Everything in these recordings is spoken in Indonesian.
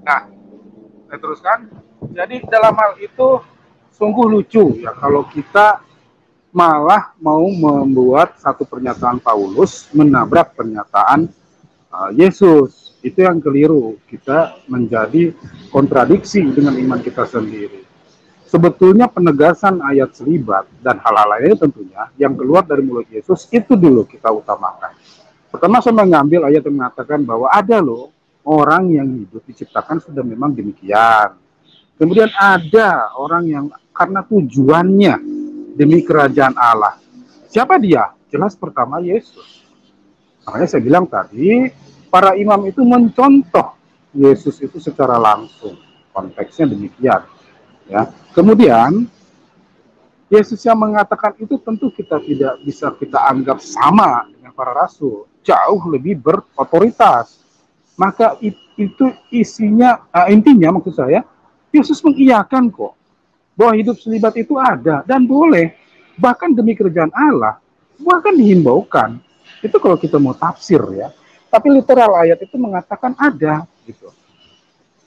Nah, saya teruskan. Jadi dalam hal itu sungguh lucu ya kalau kita malah mau membuat satu pernyataan Paulus menabrak pernyataan Yesus. Itu yang keliru. Kita menjadi kontradiksi dengan iman kita sendiri. Sebetulnya penegasan ayat selibat dan hal-hal lainnya tentunya yang keluar dari mulut Yesus itu dulu kita utamakan. Pertama saya mengambil ayat yang mengatakan bahwa ada loh orang yang hidup diciptakan sudah memang demikian. Kemudian ada orang yang karena tujuannya demi kerajaan Allah. Siapa dia? Jelas pertama Yesus. Makanya saya bilang tadi, para imam itu mencontoh Yesus itu secara langsung. Konteksnya demikian. Ya. Kemudian Yesus yang mengatakan itu tentu kita tidak bisa kita anggap sama dengan para rasul, jauh lebih berotoritas. Maka itu isinya, intinya maksud saya, Yesus mengiyakan kok bahwa hidup selibat itu ada dan boleh, bahkan demi kerajaan Allah, bahkan dihimbaukan. Itu kalau kita mau tafsir ya. Tapi literal ayat itu mengatakan ada gitu.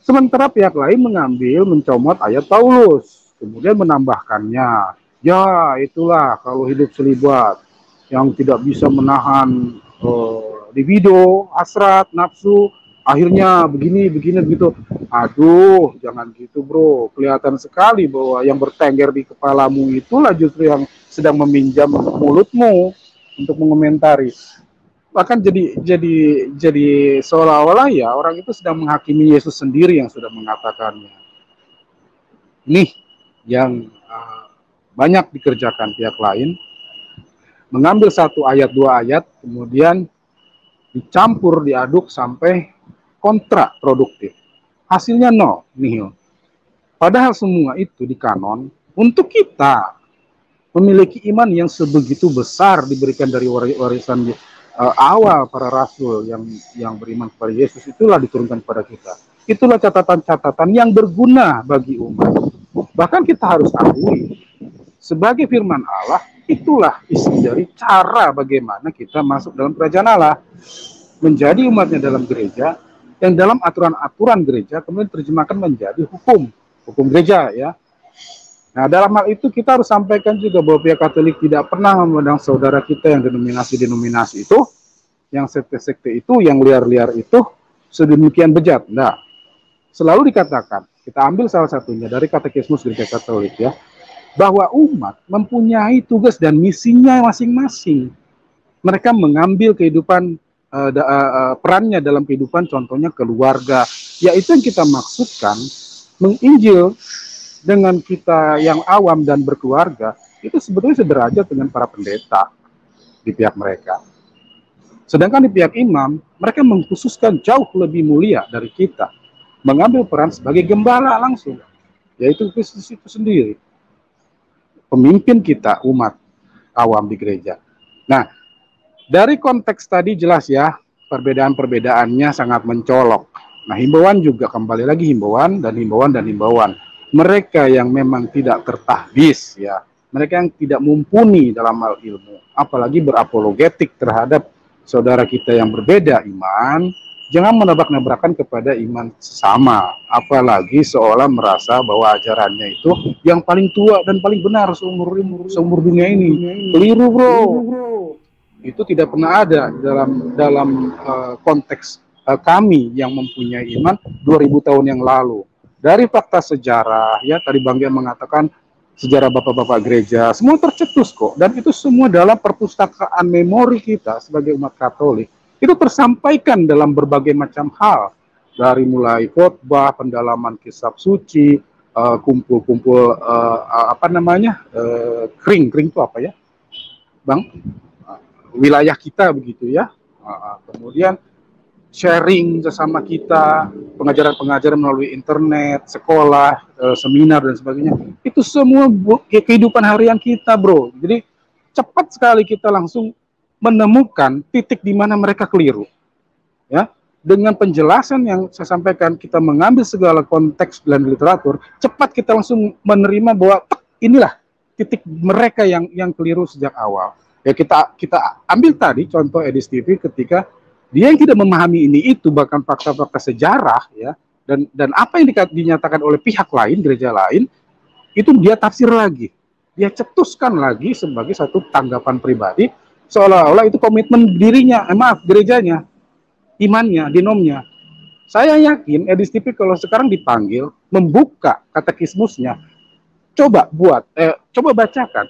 Sementara pihak lain mengambil, mencomot ayat Paulus, kemudian menambahkannya. Ya, itulah kalau hidup selibat yang tidak bisa menahan libido, hasrat, nafsu, akhirnya begini, begini, begitu. Aduh, jangan gitu bro. Kelihatan sekali bahwa yang bertengger di kepalamu itulah justru yang sedang meminjam mulutmu untuk mengomentari. Bahkan jadi seolah-olah ya orang itu sedang menghakimi Yesus sendiri yang sudah mengatakannya. Nih yang banyak dikerjakan pihak lain, mengambil satu ayat dua ayat kemudian dicampur diaduk sampai kontraproduktif. Hasilnya nol, nihil. Padahal semua itu di kanon untuk kita memiliki iman yang sebegitu besar diberikan dari warisan awal para rasul yang beriman kepada Yesus, itulah diturunkan kepada kita. Itulah catatan-catatan yang berguna bagi umat. Bahkan kita harus akui sebagai firman Allah, itulah isi dari cara bagaimana kita masuk dalam kerajaan Allah, menjadi umatnya dalam gereja, yang dalam aturan-aturan gereja kemudian terjemahkan menjadi hukum gereja ya. Nah, dalam hal itu kita harus sampaikan juga bahwa pihak Katolik tidak pernah memandang saudara kita yang denominasi-denominasi itu, yang sekte-sekte itu, yang liar-liar itu, sedemikian bejat. Nah, selalu dikatakan, kita ambil salah satunya dari Katekismus Gereja Katolik ya, bahwa umat mempunyai tugas dan misinya masing-masing. Mereka mengambil kehidupan, perannya dalam kehidupan, contohnya keluarga. Yaitu yang kita maksudkan, menginjil dengan kita yang awam dan berkeluarga, itu sebetulnya sederajat dengan para pendeta di pihak mereka. Sedangkan di pihak imam, mereka mengkhususkan jauh lebih mulia dari kita, mengambil peran sebagai gembala langsung, yaitu Kristus itu sendiri, pemimpin kita umat awam di gereja. Nah, dari konteks tadi jelas ya, perbedaan-perbedaannya sangat mencolok. Nah, himbauan juga kembali lagi himbauan dan himbauan dan himbauan. Mereka yang memang tidak tertahbis ya, mereka yang tidak mumpuni dalam hal ilmu, apalagi berapologetik terhadap saudara kita yang berbeda iman, jangan menabrak-nabrakan kepada iman sesama, apalagi seolah merasa bahwa ajarannya itu yang paling tua dan paling benar seumur dunia ini. Keliru bro. Itu tidak pernah ada dalam konteks kami yang mempunyai iman 2000 tahun yang lalu. Dari fakta sejarah, ya tadi Bang Gian mengatakan sejarah bapak-bapak gereja, semua tercetus kok. Dan itu semua dalam perpustakaan memori kita sebagai umat Katolik. Itu tersampaikan dalam berbagai macam hal. Dari mulai khotbah, pendalaman kisah suci, kumpul-kumpul, kring itu apa ya, Bang? Wilayah kita begitu ya. Kemudian sharing sesama kita, pengajaran-pengajaran melalui internet, sekolah, seminar dan sebagainya. Itu semua kehidupan harian kita, bro. Jadi cepat sekali kita langsung menemukan titik di mana mereka keliru. Ya, dengan penjelasan yang saya sampaikan, kita mengambil segala konteks dan literatur, cepat kita langsung menerima bahwa inilah titik mereka yang keliru sejak awal. Ya kita ambil tadi contoh Edis TV ketika dia yang tidak memahami ini itu bahkan fakta-fakta sejarah ya, Dan apa yang dinyatakan oleh pihak lain, gereja lain, itu dia tafsir lagi, dia cetuskan lagi sebagai satu tanggapan pribadi, seolah-olah itu komitmen dirinya, gerejanya, imannya, dinomnya. Saya yakin Edis TV kalau sekarang dipanggil membuka katekismusnya, coba bacakan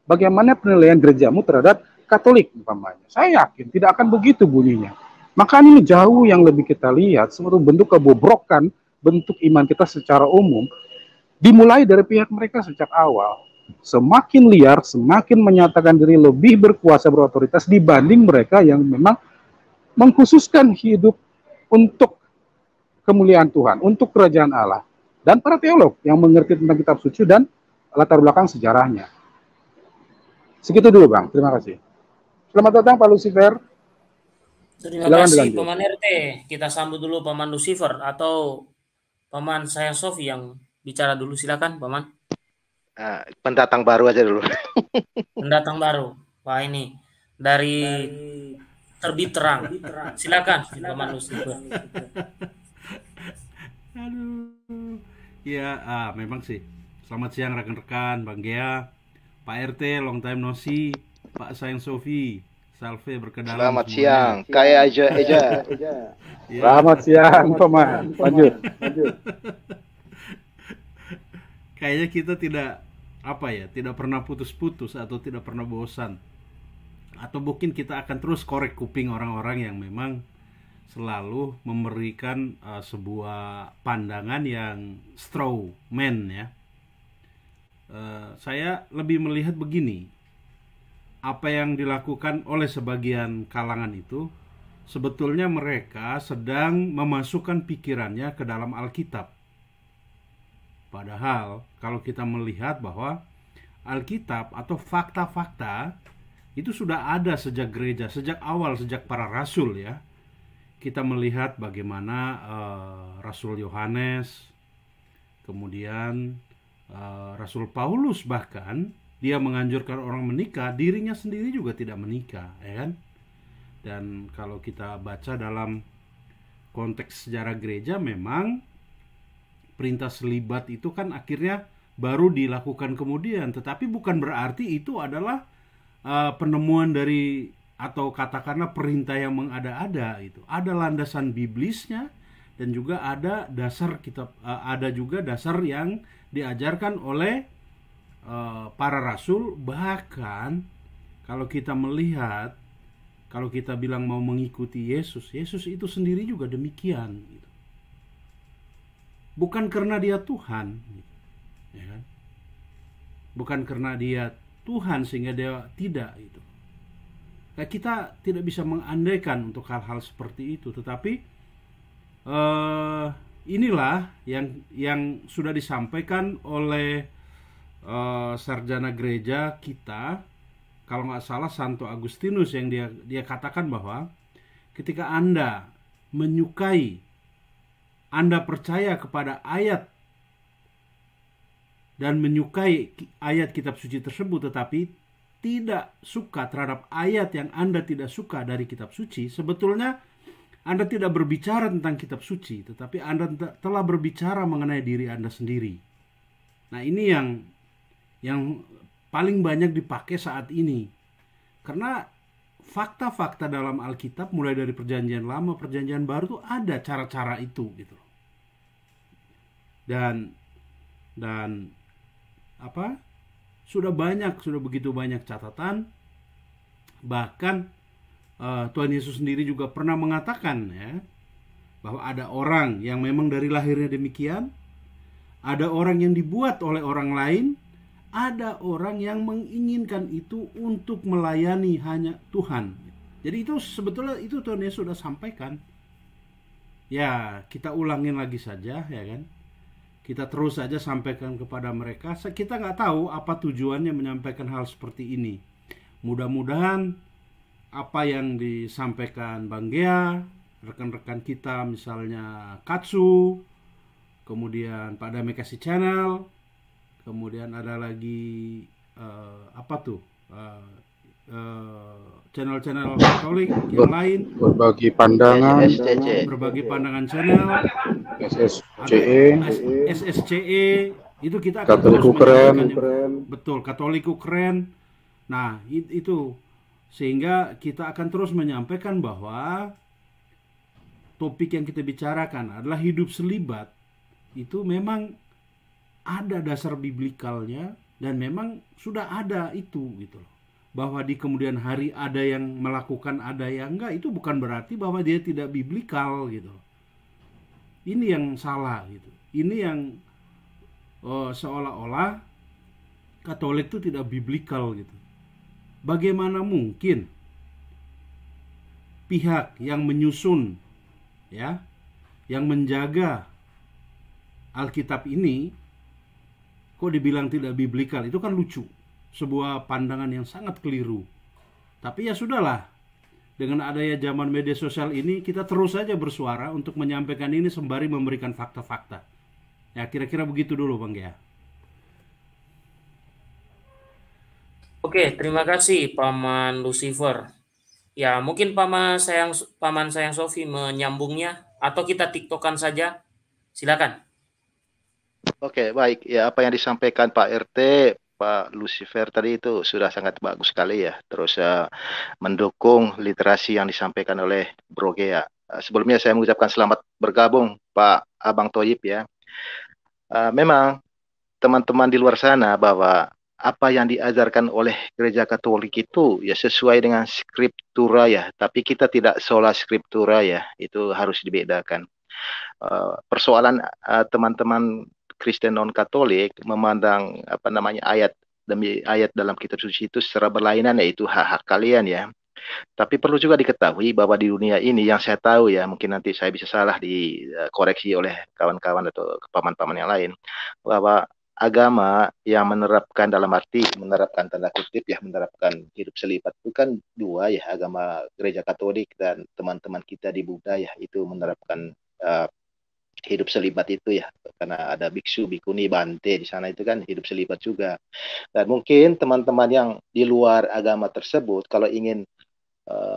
bagaimana penilaian gerejamu terhadap Katolik umpamanya. Saya yakin tidak akan begitu bunyinya. Maka ini jauh yang lebih kita lihat suatu bentuk kebobrokan bentuk iman kita secara umum dimulai dari pihak mereka sejak awal. Semakin liar, semakin menyatakan diri lebih berkuasa, berotoritas dibanding mereka yang memang mengkhususkan hidup untuk kemuliaan Tuhan, untuk kerajaan Allah. Dan para teolog yang mengerti tentang kitab suci dan latar belakang sejarahnya. Segitu dulu Bang, terima kasih. Selamat datang Pak Lucifer. Terima kasih Paman RT. Kita sambut dulu Paman Lucifer atau Paman saya Sofi yang bicara dulu, silakan Paman. Pendatang baru aja dulu. Pendatang baru. Wah ini dari Terbit Terang. Silakan Paman Lucifer. Aduh. Ya, memang sih. Selamat siang rekan-rekan, Bang Gea, Pak RT, long time no see, Pak Sayang Sofi, Salve berkenalan. Selamat siang, kayak aja. Ya. Selamat siang, Paman. Lanjut. Kayaknya kita tidak pernah putus-putus atau tidak pernah bosan. Atau mungkin kita akan terus korek kuping orang-orang yang memang selalu memberikan sebuah pandangan yang straw man ya. Saya lebih melihat begini, apa yang dilakukan oleh sebagian kalangan itu sebetulnya mereka sedang memasukkan pikirannya ke dalam Alkitab. Padahal kalau kita melihat bahwa Alkitab atau fakta-fakta itu sudah ada sejak gereja, sejak awal, sejak para rasul ya. Kita melihat bagaimana Rasul Yohanes, kemudian Rasul Paulus bahkan dia menganjurkan orang menikah, dirinya sendiri juga tidak menikah, ya kan? Dan kalau kita baca dalam konteks sejarah gereja, memang perintah selibat itu kan akhirnya baru dilakukan kemudian, tetapi bukan berarti itu adalah penemuan dari atau katakanlah perintah yang mengada-ada. Itu ada landasan biblisnya dan juga ada dasar kitab, ada juga dasar yang diajarkan oleh para rasul. Bahkan kalau kita melihat, kalau kita bilang mau mengikuti Yesus, Yesus itu sendiri juga demikian gitu. Bukan karena dia Tuhan gitu, ya kan? Bukan karena dia Tuhan sehingga dia tidak itu. Nah, kita tidak bisa mengandaikan untuk hal-hal seperti itu, tetapi inilah yang sudah disampaikan oleh sarjana gereja kita, kalau nggak salah Santo Agustinus, yang dia katakan bahwa ketika Anda menyukai, Anda percaya kepada ayat dan menyukai ayat kitab suci tersebut, tetapi tidak suka terhadap ayat yang Anda tidak suka dari kitab suci, sebetulnya Anda tidak berbicara tentang kitab suci, tetapi Anda telah berbicara mengenai diri Anda sendiri. Nah, ini yang paling banyak dipakai saat ini. Karena fakta-fakta dalam Alkitab mulai dari Perjanjian Lama, Perjanjian Baru tuh ada cara-cara itu gitu. Dan sudah begitu banyak catatan. Bahkan Tuhan Yesus sendiri juga pernah mengatakan ya, bahwa ada orang yang memang dari lahirnya demikian, ada orang yang dibuat oleh orang lain, ada orang yang menginginkan itu untuk melayani hanya Tuhan. Jadi itu sebetulnya itu Tuhan Yesus sudah sampaikan. Ya, kita ulangin lagi saja ya kan. Kita terus saja sampaikan kepada mereka. Kita nggak tahu apa tujuannya menyampaikan hal seperti ini. Mudah-mudahan apa yang disampaikan Bang Gea, rekan-rekan kita misalnya Katsu, kemudian Pak Damai Kasih Channel, kemudian ada lagi channel-channel Katolik yang lain, berbagi pandangan, berbagi pandangan channel, SSCE itu kita akan Katolik terus Ukraine. Betul, Katolik Ukraine. Nah, itu sehingga kita akan terus menyampaikan bahwa topik yang kita bicarakan adalah hidup selibat. Itu memang ada dasar biblikalnya dan memang sudah ada itu gitu loh. Bahwa di kemudian hari ada yang melakukan, ada yang enggak, itu bukan berarti bahwa dia tidak biblikal gitu. Ini yang salah gitu. Ini yang seolah-olah Katolik itu tidak biblikal gitu. Bagaimana mungkin pihak yang menyusun ya, yang menjaga Alkitab ini kok dibilang tidak biblikal? Itu kan lucu. Sebuah pandangan yang sangat keliru. Tapi ya sudahlah. Dengan adanya zaman media sosial ini, kita terus saja bersuara untuk menyampaikan ini sembari memberikan fakta-fakta. Ya, kira-kira begitu dulu, Bang Gea. Oke, terima kasih Paman Lucifer. Ya, mungkin Paman sayang Sofi menyambungnya atau kita tiktokan saja. Silakan. Oke, baik. Ya, apa yang disampaikan Pak RT, Pak Lucifer tadi itu sudah sangat bagus sekali ya. Terus mendukung literasi yang disampaikan oleh Bro Gea. Sebelumnya saya mengucapkan selamat bergabung Pak Abang Toyib ya. Memang teman-teman di luar sana bahwa apa yang diajarkan oleh gereja Katolik itu ya sesuai dengan skriptura ya, tapi kita tidak sola skriptura ya, itu harus dibedakan. Persoalan teman-teman Kristen non Katolik memandang ayat demi ayat dalam kitab suci itu secara berlainan, yaitu hak-hak kalian ya. Tapi perlu juga diketahui bahwa di dunia ini yang saya tahu ya, mungkin nanti saya bisa salah dikoreksi oleh kawan-kawan atau paman-paman yang lain, bahwa agama yang menerapkan dalam arti menerapkan tanda kutip ya, menerapkan hidup selibat itu kan dua ya, agama gereja Katolik dan teman-teman kita di Buddha ya, itu menerapkan hidup selibat itu ya, karena ada biksu, bikuni, bante di sana, itu kan hidup selibat juga. Dan mungkin teman-teman yang di luar agama tersebut kalau ingin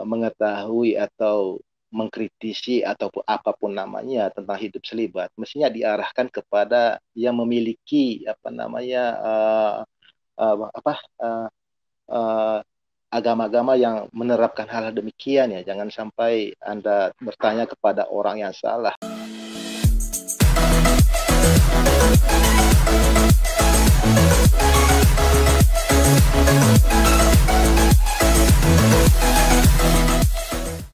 mengetahui atau mengkritisi ataupun apapun namanya tentang hidup selibat, mestinya diarahkan kepada yang memiliki agama-agama yang menerapkan hal demikian ya. Jangan sampai Anda bertanya kepada orang yang salah.